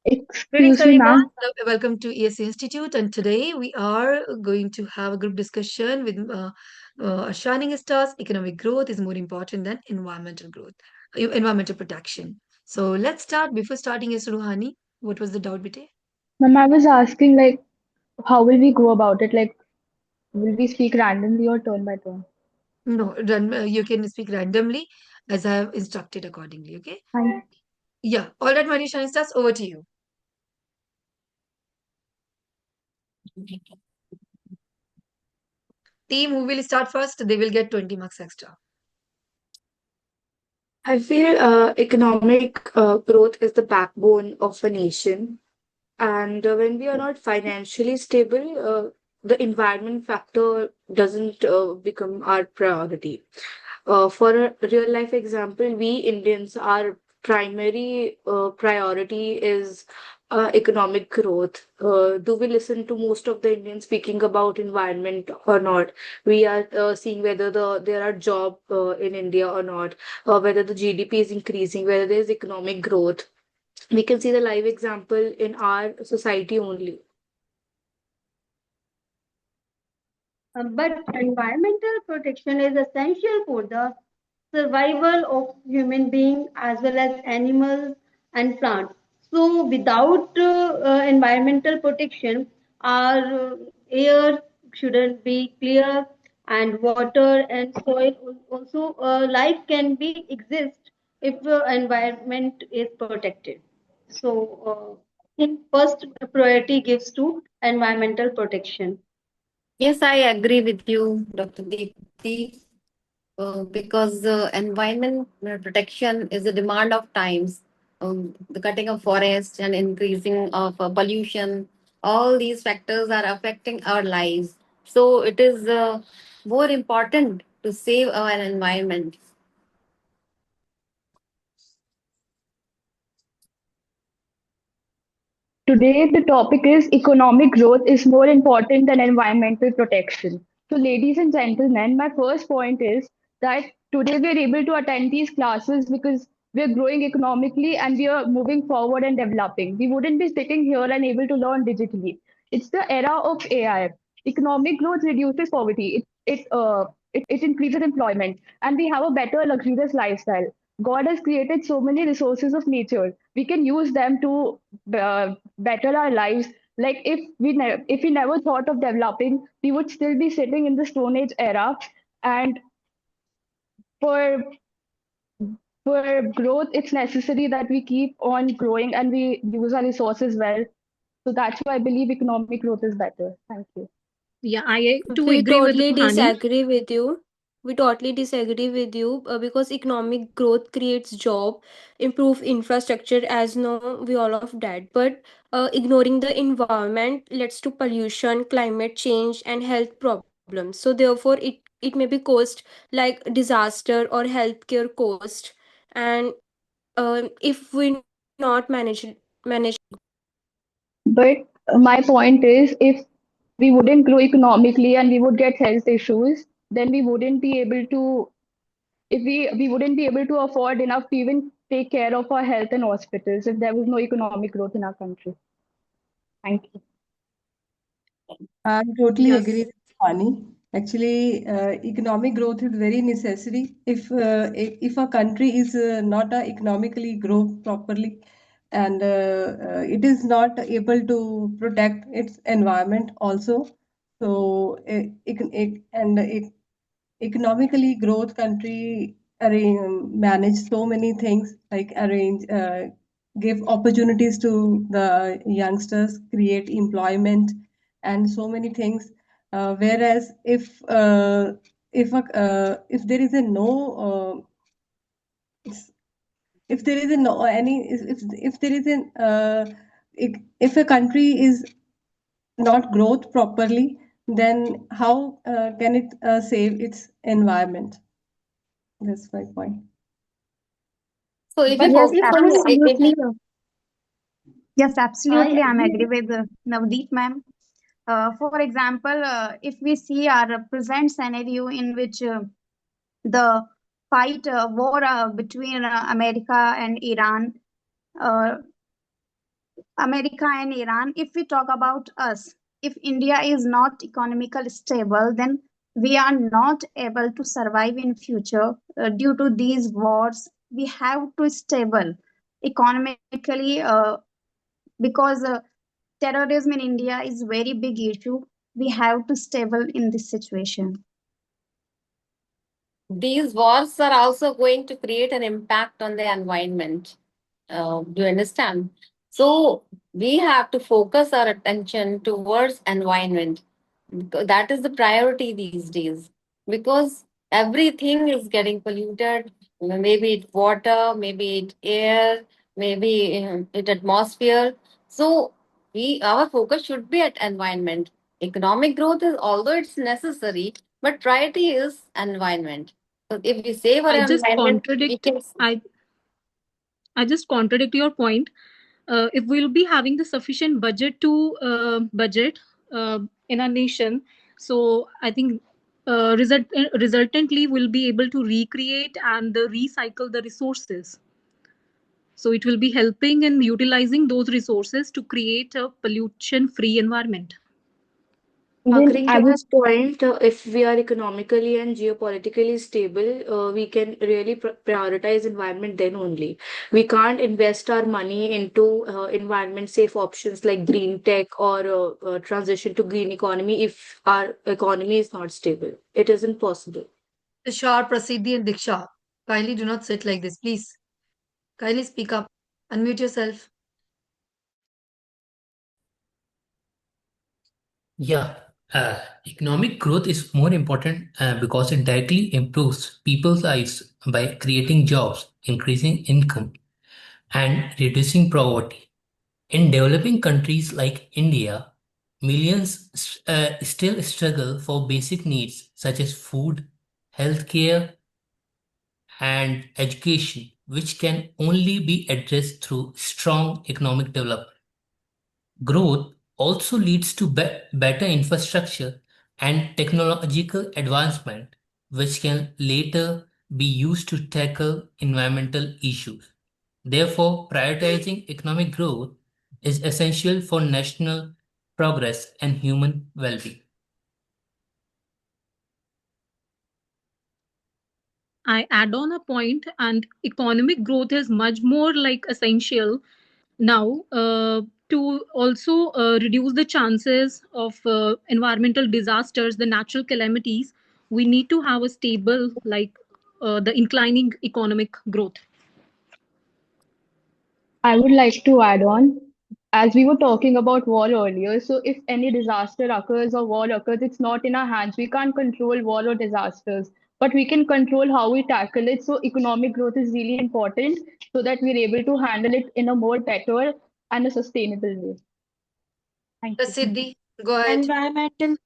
Greetings, Excuse me, everyone. ma'am. Welcome to ESC Institute. And today we are going to have a group discussion with shining stars. Economic growth is more important than environmental growth, environmental protection. So let's start. Before starting, yes, Ruhani, what was the doubt, Bite? Ma'am, I was asking, like, how will we go about it? Like, will we speak randomly or turn by turn? No, you can speak randomly as I have instructed accordingly. Okay. Thank Yeah. All right, my dear shining stars, over to you. Team who will start first, they will get 20 marks extra. I feel economic growth is the backbone of a nation. And when we are not financially stable, the environment factor doesn't become our priority. For a real life example, we Indians, our primary priority is economic growth. Do we listen to most of the Indians speaking about environment or not? We are seeing whether there are job in India or not, whether the GDP is increasing, whether there is economic growth. We can see the live example in our society only. But environmental protection is essential for the survival of human beings as well as animals and plants. So, without environmental protection, our air shouldn't be clear, and water and soil also life can be exist if environment is protected. So, in first priority gives to environmental protection. Yes, I agree with you, Dr. Deepti, because environment protection is a demand of times. The cutting of forests and increasing of pollution, all these factors are affecting our lives. So it is more important to save our environment. Today, the topic is economic growth is more important than environmental protection. So, ladies and gentlemen, my first point is that today we are able to attend these classes because we are growing economically and we are moving forward and developing. We wouldn't be sitting here and able to learn digitally. It's the era of AI. Economic growth reduces poverty. It increases employment, and we have a better luxurious lifestyle. God has created so many resources of nature. We can use them to better our lives. Like if we never thought of developing, we would still be sitting in the Stone Age era. And for for growth, it's necessary that we keep on growing and we use our resources well. So that's why I believe economic growth is better. Thank you. Yeah, I too We agree with totally Ruhani. disagree with you. We totally disagree with you because economic growth creates job, improve infrastructure, as know we all of that. But ignoring the environment leads to pollution, climate change, and health problems. So therefore, it may be cost like disaster or healthcare cost, and if we not manage. But my point is, if we wouldn't grow economically and we would get health issues, then we wouldn't be able to if we wouldn't be able to afford enough to even take care of our health and hospitals if there was no economic growth in our country. Thank you. I totally agree Yes. with Pani. Actually, economic growth is very necessary. If a country is not economically grow properly, and it is not able to protect its environment also, so economically growth country manage so many things like arrange give opportunities to the youngsters, create employment, and so many things. Whereas if there is a no if there is a no any if there is an if a country is not growth properly, then how can it save its environment? That's my point. So if you But Yes, focus if on we if absolutely. we Yes, I absolutely. I'm agree agree with Navdeep, ma'am. For example, if we see our present scenario in which the fight war between America and Iran, uh, America and Iran. If we talk about us, if India is not economically stable, then we are not able to survive in future due to these wars. We have to stable economically because terrorism in India is very big issue. We have to stable in this situation. These wars are also going to create an impact on the environment. Do you understand? So we have to focus our attention towards environment. That is the priority these days because everything is getting polluted. Maybe it water, maybe it air, maybe it atmosphere. So our focus should be at environment. Economic growth is although it's necessary, but priority is environment. So if we save our I just environment, we contradict can. I just contradict your point. If we'll be having the sufficient budget to budget in our nation, so I think resultantly we'll be able to recreate and recycle the resources. So it will be helping in utilizing those resources to create a pollution-free environment. Even Agreeing I to would this point, if we are economically and geopolitically stable, we can really prioritize environment then only. We can't invest our money into environment safe options like green tech or transition to green economy if our economy is not stable. It isn't possible. Tushar, Prasiddhi, and Diksha. Kindly do not sit like this, please. Kindly speak up. Unmute yourself. Yeah, economic growth is more important because it directly improves people's lives by creating jobs, increasing income, and reducing poverty. In developing countries like India, millions still struggle for basic needs such as food, healthcare, and education, which can only be addressed through strong economic development. Growth also leads to better infrastructure and technological advancement, which can later be used to tackle environmental issues. Therefore, prioritizing economic growth is essential for national progress and human well being. I add on a point, and economic growth is much more like essential now to also reduce the chances of environmental disasters, the natural calamities. We need to have a stable, like the inclining economic growth. I would like to add on, as we were talking about war earlier, so if any disaster occurs or war occurs, it's not in our hands. We can't control war or disasters, but we can control how we tackle it. So economic growth is really important so that we're able to handle it in a more better and a sustainable way. Thank you. Prasiddhi, go ahead. Environmental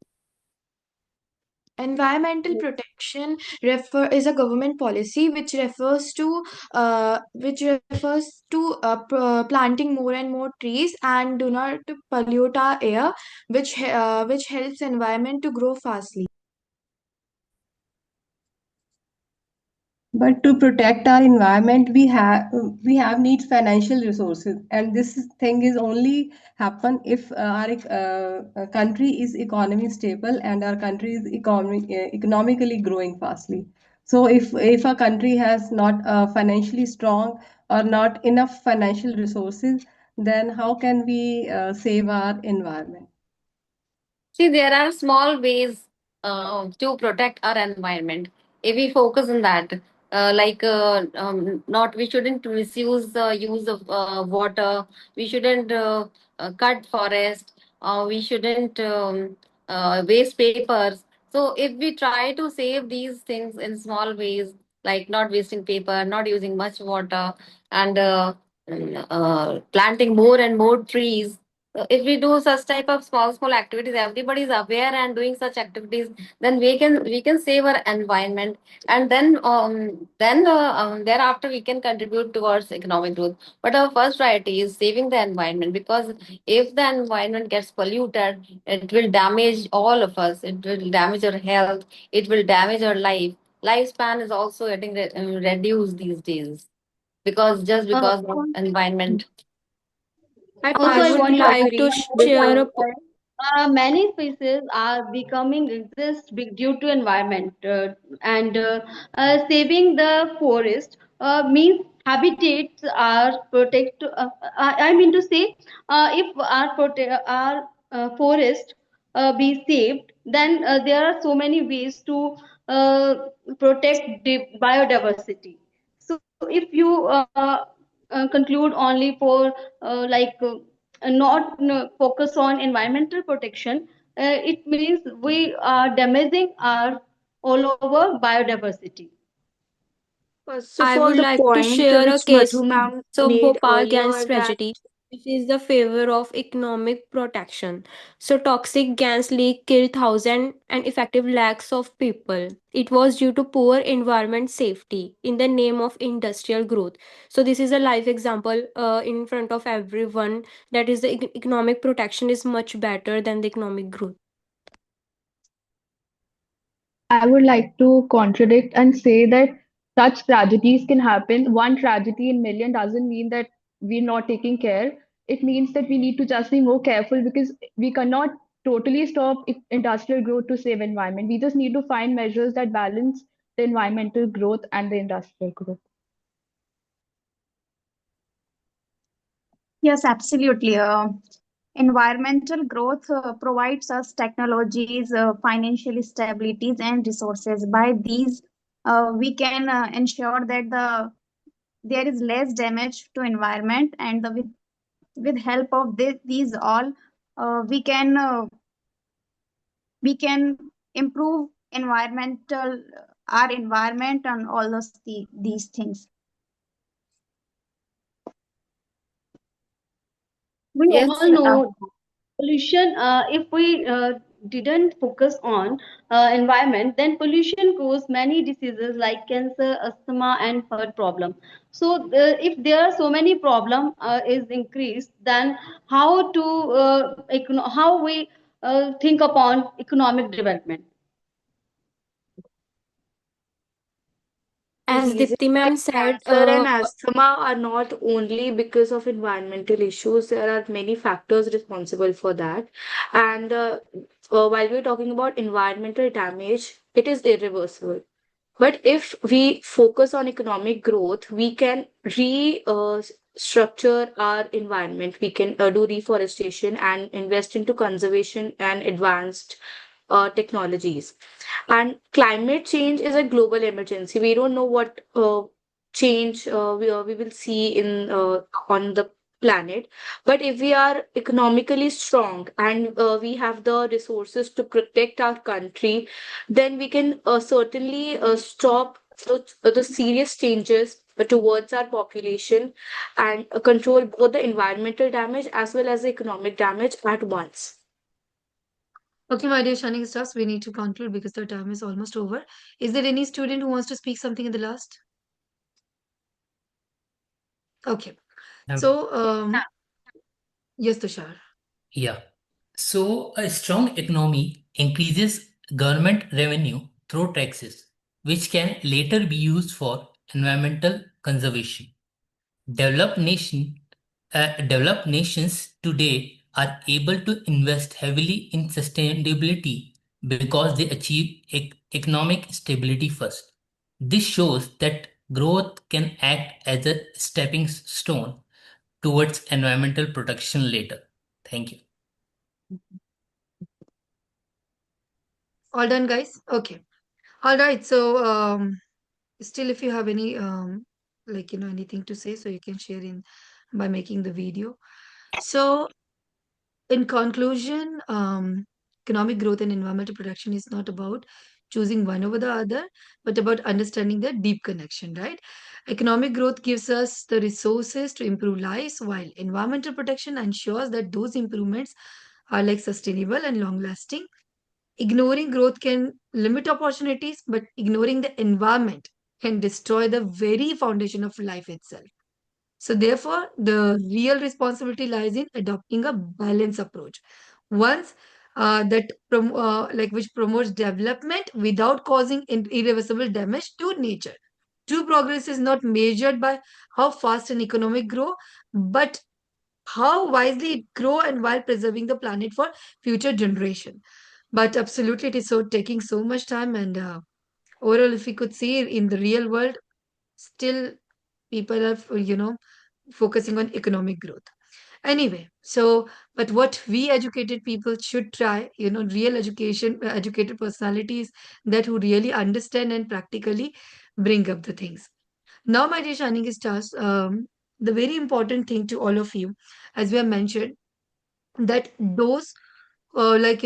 Environmental protection is a government policy which refers to planting more and more trees and do not pollute our air, which helps environment to grow fastly. But to protect our environment, we have need financial resources, and this thing is only happen if our country is economy stable and our country is economically growing fastly. So if a country has not financially strong or not enough financial resources, then how can we save our environment? See, there are small ways to protect our environment. If we focus on that, not we shouldn't misuse the use of water. We shouldn't cut forest. We shouldn't waste papers. So if we try to save these things in small ways, like not wasting paper, not using much water, and planting more and more trees, if we do such type of small activities, everybody is aware and doing such activities, then we can save our environment, and then thereafter we can contribute towards economic growth. But our first priority is saving the environment, because if the environment gets polluted, it will damage all of us. It will damage our health. It will damage our lifespan is also getting reduced these days, because just Uh, because of environment. I Also, I would want to like add to Agree one more with share a point you. po- that many species are becoming exist due to environment and saving the forest means habitats are protect. I mean to say, if our forest be saved, then there are so many ways to uh, protect the biodiversity. So if you conclude only for not focus on environmental protection, it means we are damaging our all over biodiversity. First I of all, would the like to point share a which case Madhu ma'am of made Bhopal gas earlier that tragedy, which is the favor of economic protection. So toxic gas leak killed thousands and affected lakhs of people. It was due to poor environment safety in the name of industrial growth. So this is a live example in front of everyone, that is the economic protection is much better than the economic growth. I would like to contradict and say that such tragedies can happen. One tragedy in million doesn't mean that we're not taking care. It means that we need to just be more careful because we cannot totally stop industrial growth to save environment. We just need to find measures that balance the environmental growth and the industrial growth. Yes, absolutely. Environmental growth provides us technologies, financial stabilities, and resources. By these, we can ensure that there is less damage to environment, and with help of these all, we can improve environmental our environment and all these things. We Yes, all know pollution, if we didn't focus on environment, then pollution cause many diseases like cancer, asthma and heart problem. So if there are so many problem is increased, then how to how we think upon economic development. the as reason Dipti that ma'am said, cancer and asthma are not only because of environmental issues, there are many factors responsible for that. And while we're talking about environmental damage, it is irreversible. But if we focus on economic growth, we can structure our environment. We can do reforestation and invest into conservation and advanced technologies. And climate change is a global emergency. We don't know what change we will see in on the planet. But if we are economically strong and we have the resources to protect our country, then we can certainly stop the serious changes towards our population and control both the environmental damage as well as the economic damage at once. Okay, my dear shining stars, we need to conclude because the time is almost over. Is there any student who wants to speak something in the last? Okay. Um, So, yes, Tushar. yeah. So, a strong economy increases government revenue through taxes, which can later be used for environmental conservation. Developed nation, developed nations today are able to invest heavily in sustainability because they achieve economic stability first. This shows that growth can act as a stepping stone towards environmental protection later. Thank you. All done, guys? Okay. All right. So, still, if you have any, anything to say, so you can share in by making the video. So, in conclusion, economic growth and environmental protection is not about choosing one over the other, but about understanding the deep connection, right? Economic growth gives us the resources to improve lives, while environmental protection ensures that those improvements are like sustainable and long lasting. Ignoring growth can limit opportunities, but ignoring the environment can destroy the very foundation of life itself. So, therefore, the real responsibility lies in adopting a balanced approach. Once which promotes development without causing irreversible damage to nature. True progress is not measured by how fast an economic grow, but how wisely it grow and while preserving the planet for future generation. But absolutely, it is so taking so much time. And overall, if we could see in the real world, still people are, focusing on economic growth. Anyway, so, but what we educated people should try, real education, educated personalities that who really understand and practically bring up the things. Now, my dear shining stars, the very important thing to all of you, as we have mentioned, that those, like,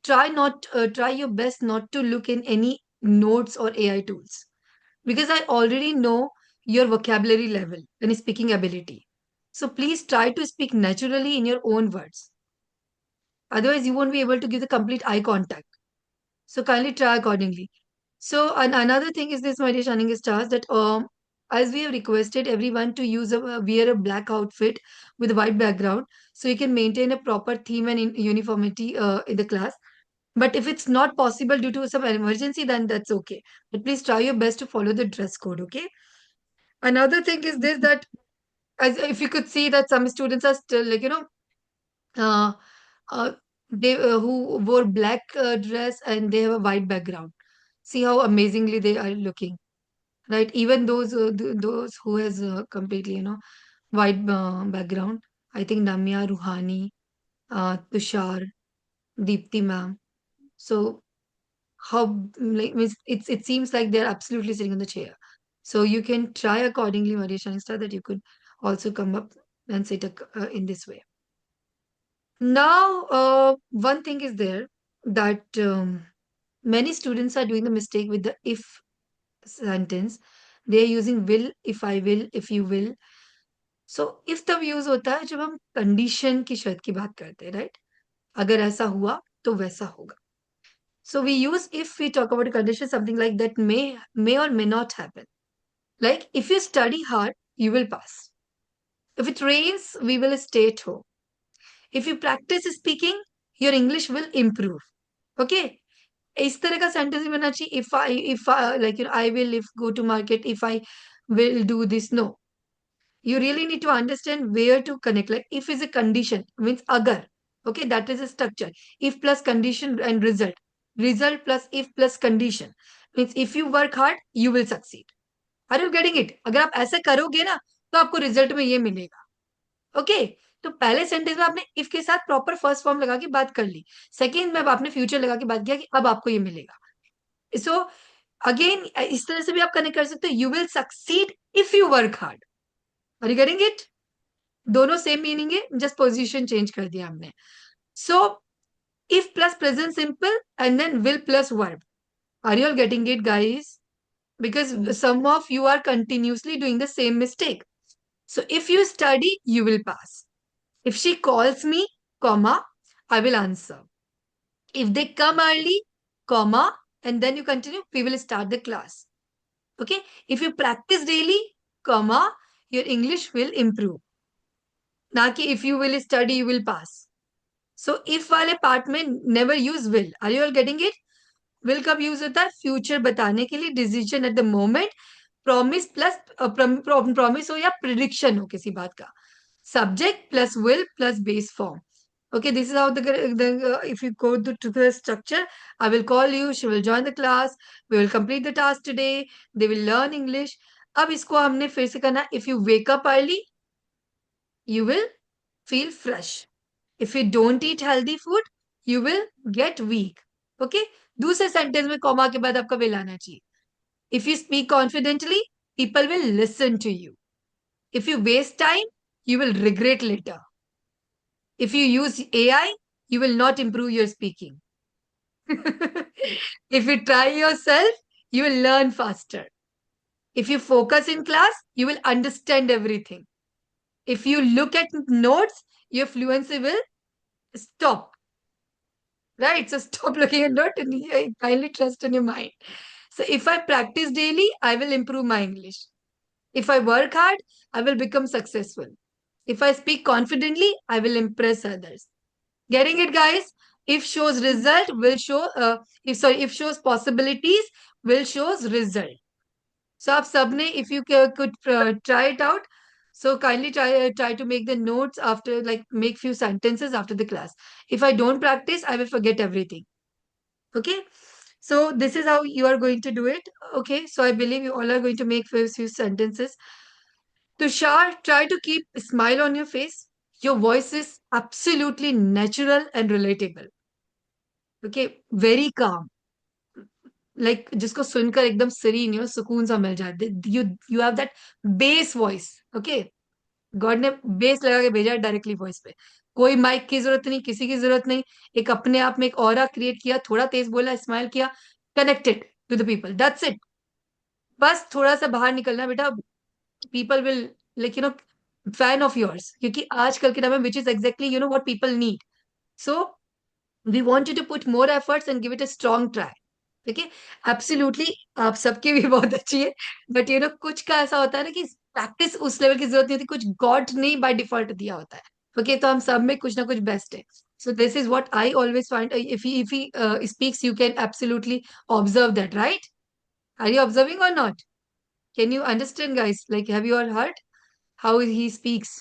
try your best not to look in any notes or AI tools, because I already know your vocabulary level and speaking ability. So please try to speak naturally in your own words. Otherwise, you won't be able to give the complete eye contact. So kindly try accordingly. So another thing is this, my dear shining stars, that as we have requested everyone to wear a black outfit with a white background, so you can maintain a proper theme and uniformity in the class. But if it's not possible due to some emergency, then that's okay. But please try your best to follow the dress code, okay? Another thing is this, that as if you could see that some students are still like, uh, uh, they who wore black dress and they have a white background. See how amazingly they are looking, right? Even those who has completely, white background. I think Namya, Ruhani, Tushar, Deepti ma'am. So how like means it seems like they're absolutely sitting on the chair. So you can try accordingly, Maria Shanista, that you could also come up and sit in this way. Now, one thing is there that many students are doing the mistake with the if sentence. They are using will, if I will, if you will. So if तब use होता है जब हम condition की शर्त की बात करते हैं, राइट? अगर ऐसा हुआ तो वैसा होगा. So we use if we talk about a condition, something like that may or may not happen. Like if you study hard, you will pass. If it rains, we will stay at home. If you practice speaking, your English will improve. Okay? इस तरह का sentence भी बनना चाहिए. If I like I will if go to market, if I will do this. No. You really need to understand where to connect. Like if is a condition, means agar. Okay, that is a structure. If plus condition and result. Result plus if plus condition. Means if you work hard, you will succeed. Are you getting it? अगर आप ऐसा करोगे ना तो आपको result में ये मिलेगा. ओके, तो पहले सेंटेंस में आपने इफ के साथ प्रॉपर फर्स्ट फॉर्म लगा के बात कर ली. सेकेंड में आपने फ्यूचर लगा के बात किया कि अब आपको ये मिलेगा. सो अगेन इस तरह से भी आप कनेक्ट कर सकते हो. You will succeed if you work hard. Are you getting it? दोनों सेम मीनिंग है, जस्ट पोजीशन चेंज कर दिया हमने. So if plus present simple and then will plus verb. Are you all getting it guys? Because some of you are continuously doing the same mistake. So if you study, you will pass. If she calls me, comma, I will answer. If they come early, comma, and then you continue, we will start the class. Okay? If you practice daily, comma, your English will improve. ना कि if you will study, you will pass. So if वाले part में never use will. Are you all getting it? Will कब use होता है? Future बताने के लिए, decision at the moment, promise plus promise हो या prediction हो किसी बात का. Subject plus will plus base form. Okay, this is how if you go to the structure, I will call you, she will join the class, we will complete the task today, they will learn English. अब इसको हमने फिर से करना. If you wake up early, you will feel fresh. If you don't eat healthy food, you will get weak. Okay? दूसरे sentence में comma के बाद आपका will आना चाहिए. If you speak confidently, people will listen to you. If you waste time, you will regret later. If you use AI, you will not improve your speaking. If you try yourself, you will learn faster. If you focus in class, you will understand everything. If you look at notes, your fluency will stop. Right? So stop looking at notes and kindly trust in your mind. So if I practice daily, I will improve my English. If I work hard, I will become successful. If I speak confidently, I will impress others. Getting it, guys? If shows result will show if shows possibilities will shows result. So आप सबने if you could try it out. So kindly try to make the notes after, like, make few sentences after the class. If I don't practice, I will forget everything. Okay. So this is how you are going to do it. Okay. So I believe you all are going to make few sentences. Tushar, try to keep a smile on your face. Your voice is absolutely natural and relatable. Okay. Very calm. Like जिसको सुनकर एकदम serene, सुकून सा मिल जाए. You have that bass voice. Okay. God ने base लगा के भेजा है डायरेक्टली वॉइस पे. कोई माइक की जरूरत नहीं, किसी की जरूरत नहीं. एक अपने आप में एक ऑरा क्रिएट किया, थोड़ा तेज बोला, स्माइल किया, connected to the people, that's it. बस थोड़ा सा बाहर निकलना बेटा. People will, like fan of yours, क्योंकि आजकल के टाइम में which is exactly what people need. So we want you to put more efforts and give it a strong try. ठीक है. एब्सोल्युटली. आप सबकी भी बहुत अच्छी है, बट कुछ का ऐसा होता है ना कि प्रैक्टिस उस लेवल की जरूरत नहीं होती, कुछ गॉड ने बाय डिफॉल्ट दिया होता है. ओके. तो हम सब में कुछ ना कुछ बेस्ट है. So this is what I always find. If he speaks, you can absolutely observe that, right? Are you observing or not? Can you understand, guys? Like, have you all heard how he speaks?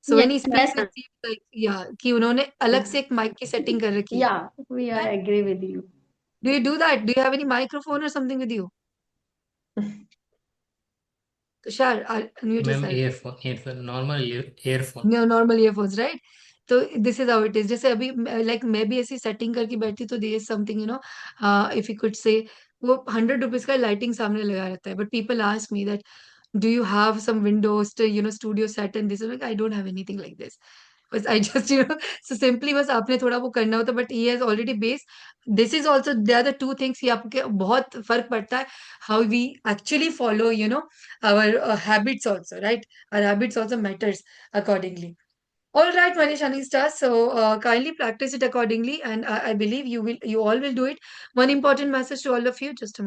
So when he Yes, speaks, ma'am. it seems like, yeah, कि उन्होंने अलग से एक mic की setting कर रखी है. Yeah, we are agree with you. Do you do that? Do you have any microphone or something with you? Tushar, unmute ma'am yourself. Earphone earphone normal earphone. No, normal earphones, right? तो this is how it is. जैसे अभी like मैं भी ऐसी setting करके बैठती, तो there is something, if you could say, वो 100 रुपीज का लाइटिंग सामने लगा रहता है, but people ask me that do you have some windows studio set, and this like I don't have anything like this. बस आई जस्ट सो सिंपली, बस आपने थोड़ा वो करना होता, but he has already base. This is also, they are the two things. ये आपके बहुत फर्क पड़ता है, how we actually follow our habits also, right? Our habits also matters accordingly. All right, Manish Anista. So kindly practice it accordingly, and I believe you all will do it. One important message to all of you. Just a moment.